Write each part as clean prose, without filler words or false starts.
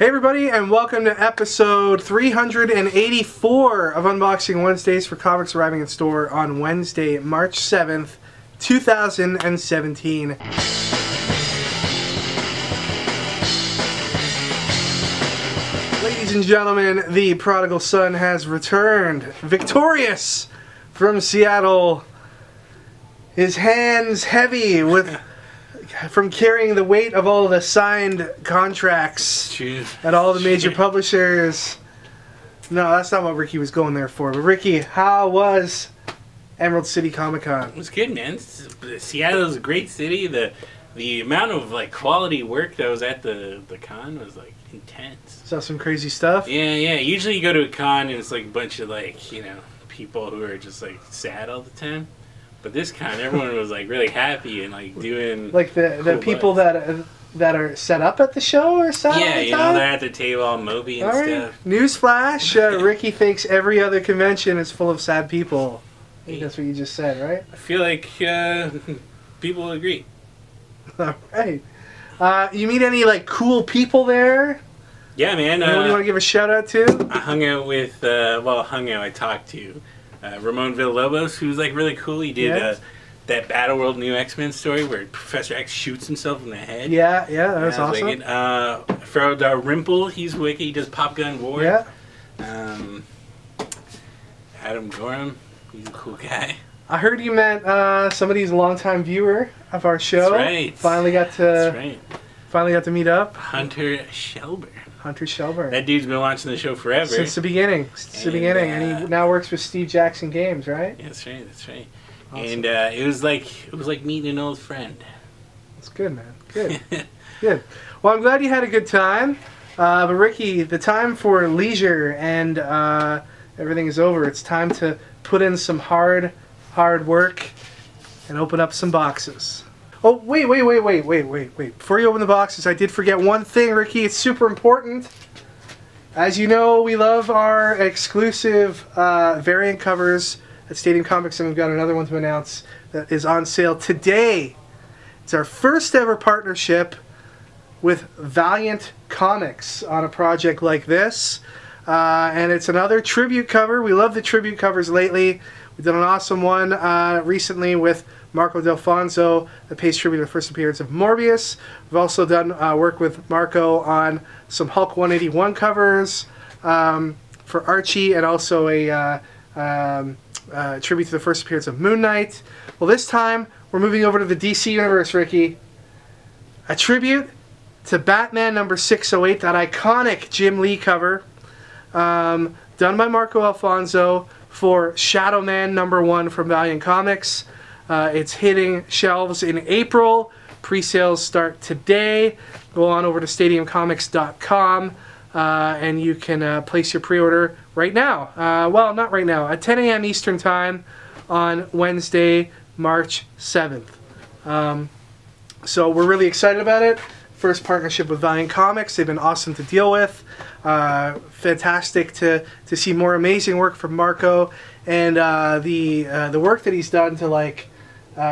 Hey everybody, and welcome to episode 384 of Unboxing Wednesdays for comics arriving in store on Wednesday, March 7th, 2017. Ladies and gentlemen, the prodigal son has returned, victorious from Seattle. His hands heavy from carrying the weight of all the signed contracts at all the major publishers. No, that's not what Ricky was going there for. But Ricky, how was Emerald City Comic Con? It was good, man. Seattle is a great city. The amount of quality work that was at the con was intense. Saw some crazy stuff. Yeah. Usually you go to a con and it's a bunch of people who are just sad all the time. But this con, everyone was really happy and doing the cool people that are set up at the show or something. Yeah, they're at the table all mopey and stuff. Newsflash: Ricky thinks every other convention is full of sad people. I think that's what you just said, right? I feel like people agree. All right. You meet any cool people there? Yeah, man. Anyone you want to give a shout out to? I hung out with I talked to Ramon Villalobos, who's really cool. He did that Battle World New X-Men story where Professor X shoots himself in the head. Yeah, that was awesome. Wicked. Pharaoh Dalrymple, he's wicked. He does Pop Gun War. Yeah. Adam Gorham, he's a cool guy. I heard you met somebody's a longtime viewer of our show. That's right. Finally got to meet up. Hunter Shelburne. Hunter Shelburne. That dude's been watching the show forever. Since the beginning. And he now works with Steve Jackson Games, right? Yeah, that's right. Awesome. And it was like meeting an old friend. That's good, man. Good. Good. Well, I'm glad you had a good time. But Ricky, the time for leisure and everything is over. It's time to put in some hard work and open up some boxes. Oh, wait. Before you open the boxes, I did forget one thing, Ricky. It's super important. As you know, we love our exclusive variant covers at Stadium Comics, and we've got another one to announce that is on sale today. It's our first ever partnership with Valiant Comics on a project like this. And it's another tribute cover. We love the tribute covers lately. We did an awesome one recently with Marco Delfonso that pays tribute to the first appearance of Morbius. We've also done work with Marco on some Hulk 181 covers for Archie, and also a tribute to the first appearance of Moon Knight. Well, this time we're moving over to the DC Universe, Ricky. A tribute to Batman number 608, that iconic Jim Lee cover, done by Marco Alfonso for Shadow Man number 1 from Valiant Comics. It's hitting shelves in April. Pre-sales start today. Go on over to stadiumcomics.com and you can place your pre-order right now. Well, not right now. At 10 a.m. Eastern Time on Wednesday, March 7th. So we're really excited about it. First partnership with Valiant Comics. They've been awesome to deal with. Fantastic to see more amazing work from Marco, and the work that he's done to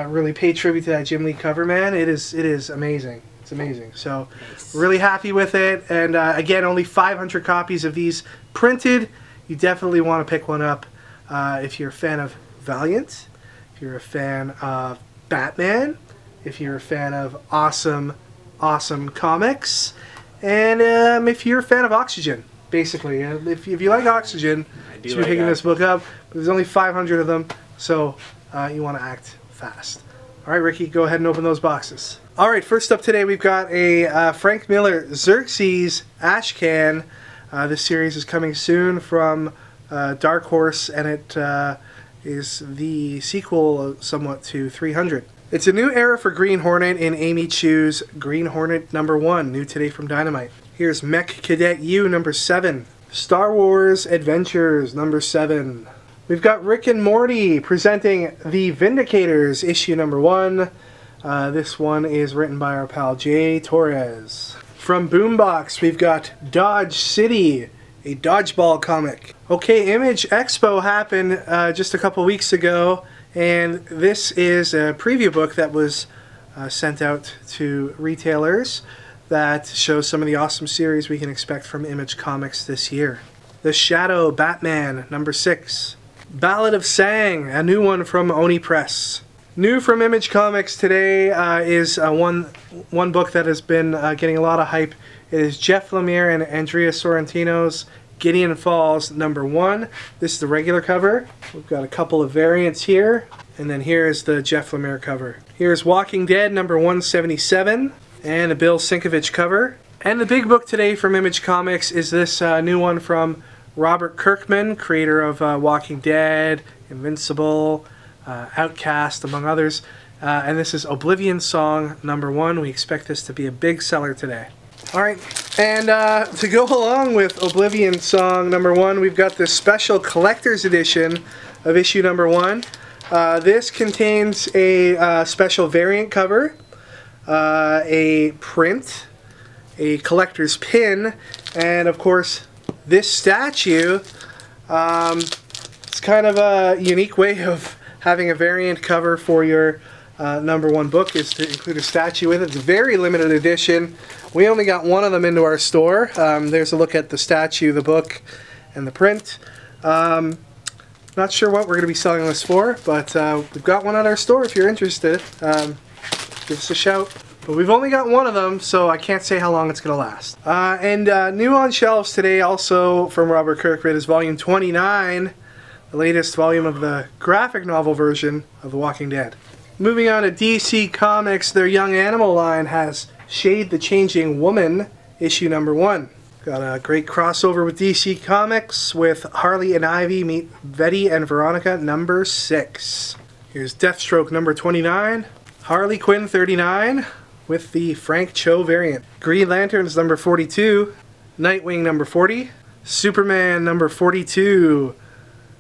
really pay tribute to that Jim Lee cover, man. It is amazing. It's amazing. So really happy with it. And again, only 500 copies of these printed. You definitely want to pick one up if you're a fan of Valiant, if you're a fan of Batman, if you're a fan of awesome comics, and if you're a fan of Oxygen, basically. If you like Oxygen, you should be picking this book up. But there's only 500 of them, so you want to act fast. All right, Ricky, go ahead and open those boxes. All right, first up today, we've got a Frank Miller Xerxes Ash Can. This series is coming soon from Dark Horse, and it is the sequel somewhat to 300. It's a new era for Green Hornet in Amy Chu's Green Hornet number 1, new today from Dynamite. Here's Mech Cadet U number 7. Star Wars Adventures number 7. We've got Rick and Morty presenting The Vindicators issue number 1. This one is written by our pal Jay Torres. From Boombox, we've got Dodge City, a dodgeball comic. Okay, Image Expo happened just a couple weeks ago, and this is a preview book that was sent out to retailers. that shows some of the awesome series we can expect from Image Comics this year. The Shadow Batman, number 6. Ballad of Sang, a new one from Oni Press. New from Image Comics today is one book that has been getting a lot of hype. It is Jeff Lemire and Andrea Sorrentino's Gideon Falls, number 1. This is the regular cover. We've got a couple of variants here. And then here is the Jeff Lemire cover. Here's Walking Dead, number 177. And a Bill Sienkiewicz cover. And the big book today from Image Comics is this new one from Robert Kirkman, creator of Walking Dead, Invincible, Outcast, among others. And this is Oblivion Song number 1. We expect this to be a big seller today. Alright, and to go along with Oblivion Song number 1, we've got this special collector's edition of issue number 1. This contains a special variant cover, a print, a collector's pin, and of course this statue. It's kind of a unique way of having a variant cover for your number 1 book, is to include a statue with it. It's a very limited edition. We only got one of them into our store. There's a look at the statue, the book, and the print. Not sure what we're going to be selling this for, but we've got one at our store if you're interested. Give us a shout. But we've only got one of them, so I can't say how long it's going to last. And new on shelves today, also from Robert Kirkman, is volume 29, the latest volume of the graphic novel version of The Walking Dead. Moving on to DC Comics, their Young Animal line has Shade the Changing Woman, issue number 1. Got a great crossover with DC Comics with Harley and Ivy meet Betty and Veronica, number 6. Here's Deathstroke number 29, Harley Quinn 39 with the Frank Cho variant. Green Lanterns number 42, Nightwing number 40, Superman number 42,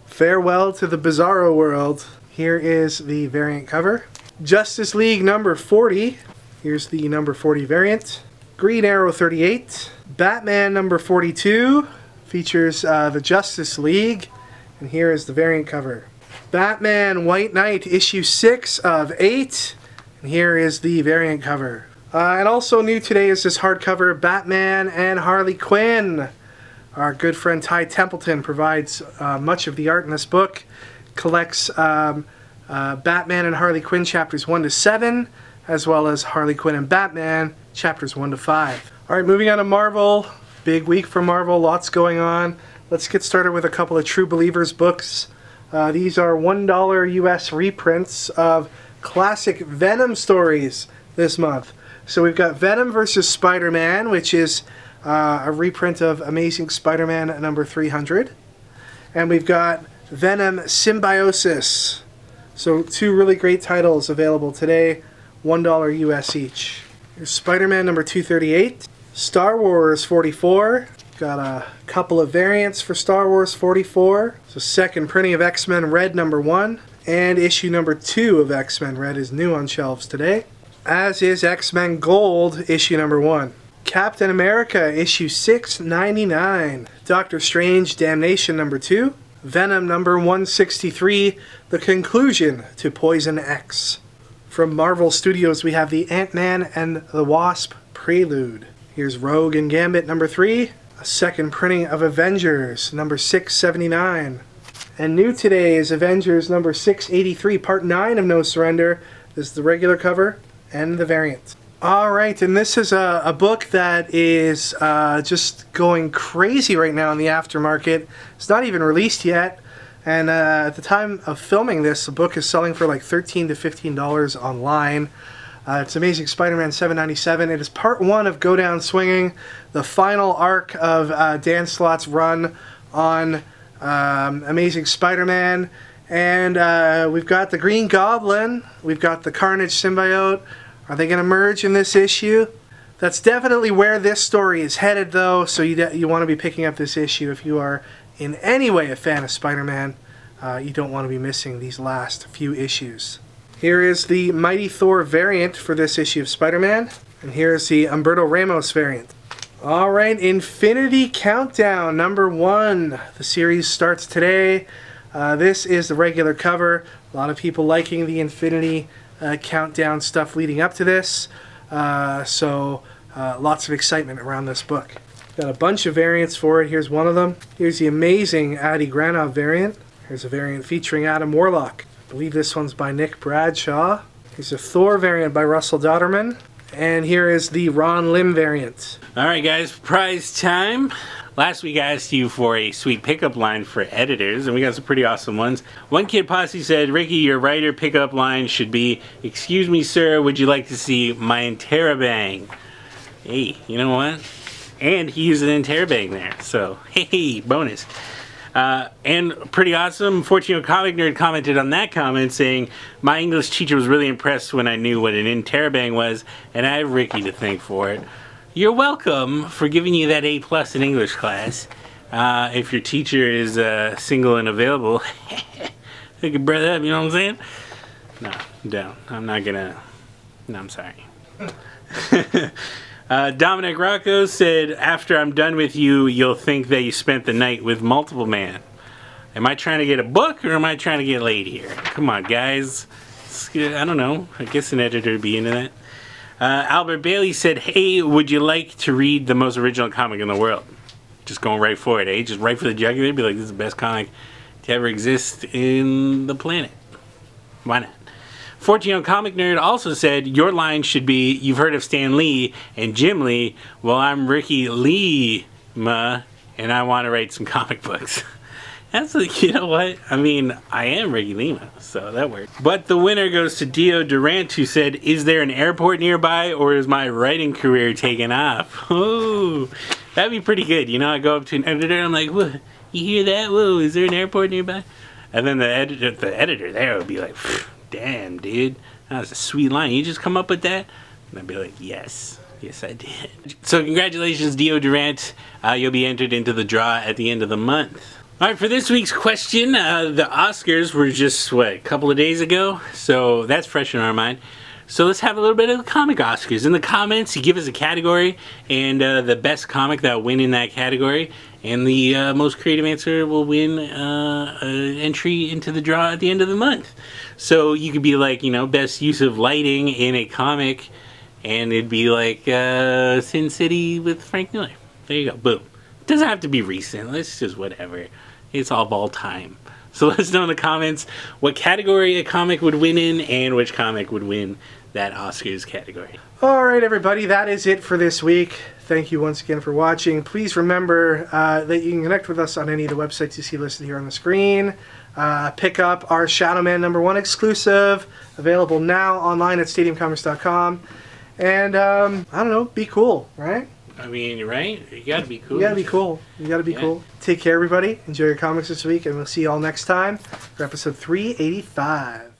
Farewell to the Bizarro World. Here is the variant cover. Justice League number 40, here's the number 40 variant. Green Arrow 38, Batman number 42, features the Justice League, and here is the variant cover. Batman White Knight issue 6 of 8, and here is the variant cover. And also new today is this hardcover Batman and Harley Quinn. Our good friend Ty Templeton provides much of the art in this book. Collects Batman and Harley Quinn chapters 1 to 7, as well as Harley Quinn and Batman chapters 1 to 5. Alright, moving on to Marvel. Big week for Marvel, lots going on. Let's get started with a couple of True Believers books. These are $1 US reprints of classic Venom stories this month. So we've got Venom vs. Spider-Man, which is a reprint of Amazing Spider-Man number 300. And we've got Venom Symbiosis. So 2 really great titles available today, $1 US each. Here's Spider-Man number 238. Star Wars 44. Got a couple of variants for Star Wars 44. So second printing of X-Men Red number 1. And issue number 2 of X-Men Red is new on shelves today. As is X-Men Gold issue number 1. Captain America issue 699. Doctor Strange Damnation number 2. Venom number 163. The conclusion to Poison X. From Marvel Studios we have the Ant-Man and the Wasp Prelude. Here's Rogue and Gambit number 3. A second printing of Avengers number 679. And new today is Avengers number 683, part 9 of No Surrender. This is the regular cover and the variant. Alright, and this is a book that is just going crazy right now in the aftermarket. It's not even released yet. And at the time of filming this, the book is selling for like $13 to $15 online. It's Amazing Spider-Man 797. It is part 1 of Go Down Swinging, the final arc of Dan Slott's run on Amazing Spider-Man. And we've got the Green Goblin, we've got the Carnage symbiote. Are they going to merge in this issue? That's definitely where this story is headed, though, so you want to be picking up this issue if you are in any way a fan of Spider-Man. You don't want to be missing these last few issues. Here is the Mighty Thor variant for this issue of Spider-Man, and here's the Humberto Ramos variant. Alright, Infinity Countdown number 1. The series starts today. This is the regular cover. A lot of people liking the Infinity Countdown stuff leading up to this. So lots of excitement around this book. Got a bunch of variants for it. Here's one of them. Here's the amazing Adi Granov variant. Here's a variant featuring Adam Warlock. I believe this one's by Nick Bradshaw. Here's a Thor variant by Russell Dodderman. And here is the Ron Lim variant. Alright guys, prize time. Last week I asked you for a sweet pickup line for editors, and we got some pretty awesome ones. One Kid Posse said, Ricky, your writer pickup line should be, excuse me sir, would you like to see my interrobang? Hey, you know what? And he used an interrobang there, so hey, bonus. And pretty awesome, Fortune Comic Nerd commented on that comment saying, my English teacher was really impressed when I knew what an interrobang was, and I have Ricky to thank for it. You're welcome for giving you that A+ in English class. If your teacher is single and available, take a breath up, you know what I'm saying? No, don't. I'm not gonna. No, I'm sorry. Dominic Rocco said, after I'm done with you, you'll think that you spent the night with multiple man. Am I trying to get a book or am I trying to get laid here? Come on, guys. I don't know. I guess an editor would be into that. Albert Bailey said, hey, would you like to read the most original comic in the world? Just going right for it, eh? Just right for the jugular, be like, this is the best comic to ever exist in the planet. Why not? Fortune Comic Nerd also said, your line should be, you've heard of Stan Lee and Jim Lee. Well, I'm Ricky Lee, and I want to write some comic books. That's like, you know what? I mean, I am Ricky Lima, so that works. But the winner goes to Dio Durant, who said, is there an airport nearby, or is my writing career taken off? Oh, that'd be pretty good. You know, I go up to an editor, and I'm like, whoa, you hear that? Whoa, is there an airport nearby? And then the editor there would be like, damn, dude, that was a sweet line. You just come up with that? And I'd be like, yes. Yes, I did. So congratulations, Dio Durant. You'll be entered into the draw at the end of the month. Alright, for this week's question, the Oscars were just, what, a couple of days ago? So that's fresh in our mind. So let's have a little bit of the comic Oscars. In the comments, you give us a category, and the best comic that will win in that category, and the most creative answer will win an entry into the draw at the end of the month. So you could be like, you know, best use of lighting in a comic, and it'd be like Sin City with Frank Miller. There you go, boom. Doesn't have to be recent, let's just whatever. It's of all time. So let us know in the comments what category a comic would win in and which comic would win that Oscars category. Alright everybody, that is it for this week. Thank you once again for watching. Please remember that you can connect with us on any of the websites you see listed here on the screen. Pick up our Shadow Man #1 exclusive, available now online at stadiumcomics.com. And, I don't know, be cool, right? I mean, you're right. You gotta be cool. You gotta be cool. You gotta be cool. Take care, everybody. Enjoy your comics this week, and we'll see you all next time for episode 385.